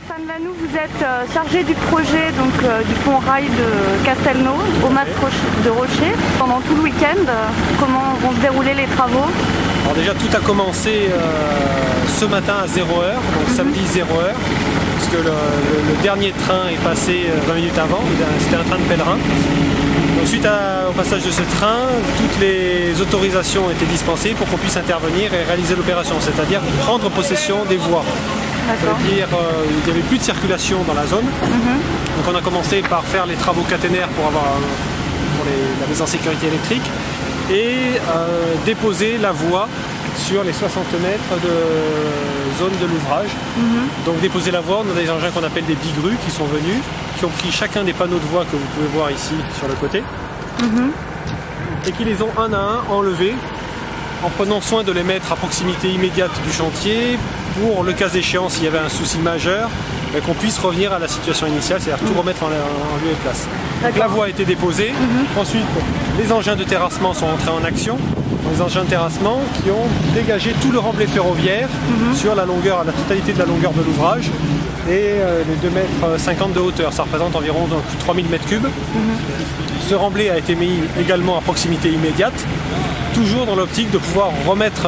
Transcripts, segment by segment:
Stéphane Vanou, vous êtes chargé du projet du pont rail de Castelnau au Mas de Rocher. Pendant tout le week-end, comment vont se dérouler les travaux? Alors déjà tout a commencé ce matin à 0h, donc samedi 0h, puisque le dernier train est passé 20 minutes avant, c'était un train de pèlerin. Donc, suite au passage de ce train, toutes les autorisations ont été dispensées pour qu'on puisse intervenir et réaliser l'opération, c'est-à-dire prendre possession des voies. C'est-à-dire il n'y avait plus de circulation dans la zone. Donc on a commencé par faire les travaux caténaires pour la mise en sécurité électrique et déposer la voie sur les 60 mètres de zone de l'ouvrage. Donc déposer la voie, on a des engins qu'on appelle des bigrues qui sont venus, qui ont pris chacun des panneaux de voie que vous pouvez voir ici sur le côté et qui les ont un à un enlevés en prenant soin de les mettre à proximité immédiate du chantier pour, le cas échéant, s'il y avait un souci majeur, qu'on puisse revenir à la situation initiale, c'est-à-dire tout remettre en lieu et place. Donc, la voie a été déposée, ensuite les engins de terrassement sont entrés en action, les engins de terrassement qui ont dégagé tout le remblai ferroviaire sur la totalité de la longueur de l'ouvrage et les 2,50 m de hauteur, ça représente environ 3000 m3. Ce remblai a été mis également à proximité immédiate, toujours dans l'optique de pouvoir remettre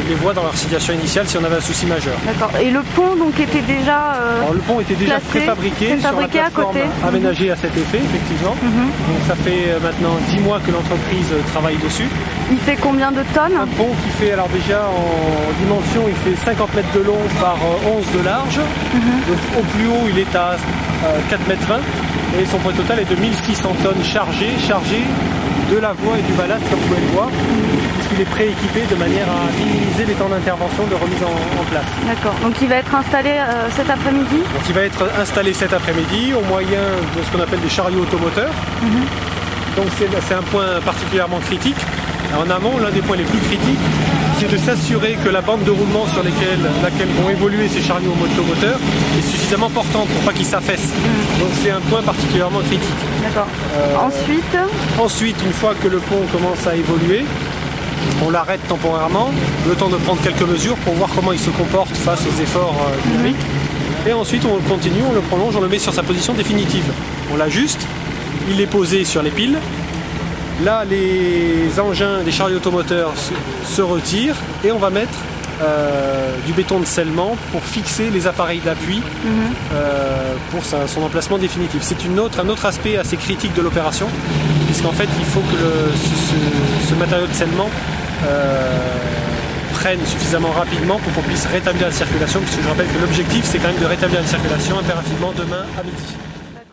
les voies dans leur situation initiale si on avait un souci majeur. D'accord. Et le pont donc était déjà Alors, le pont était déjà préfabriqué sur la plateforme aménagée à cet effet, effectivement. Donc ça fait maintenant 10 mois que l'entreprise travaille dessus. Il fait combien de tonnes? Un pont qui fait, alors déjà en dimension, il fait 50 mètres de long par 11 de large. Donc au plus haut, il est à 4,20 m et son poids total est de 1600 tonnes chargées de la voie et du ballast, comme vous pouvez le voir, puisqu'il est prééquipé de manière à minimiser les temps d'intervention de remise en place. D'accord. Donc il va être installé cet après-midi? Donc il va être installé cet après-midi au moyen de ce qu'on appelle des chariots automoteurs. Donc c'est un point particulièrement critique. En amont, l'un des points les plus critiques, c'est de s'assurer que la bande de roulement sur laquelle vont évoluer ces chariots automoteurs est suffisamment portante pour pas qu'ils s'affaissent. Donc c'est un point particulièrement critique. D'accord. Ensuite, une fois que le pont commence à évoluer, on l'arrête temporairement, le temps de prendre quelques mesures pour voir comment il se comporte face aux efforts dynamiques. Et ensuite on le continue, on le prolonge, on le met sur sa position définitive. On l'ajuste, il est posé sur les piles. Là, les engins des chariots automoteurs se retirent et on va mettre du béton de scellement pour fixer les appareils d'appui pour son emplacement définitif. C'est un autre aspect assez critique de l'opération, puisqu'en fait il faut que ce matériau de scellement prenne suffisamment rapidement pour qu'on puisse rétablir la circulation, puisque je rappelle que l'objectif c'est quand même de rétablir la circulation impérativement demain à midi.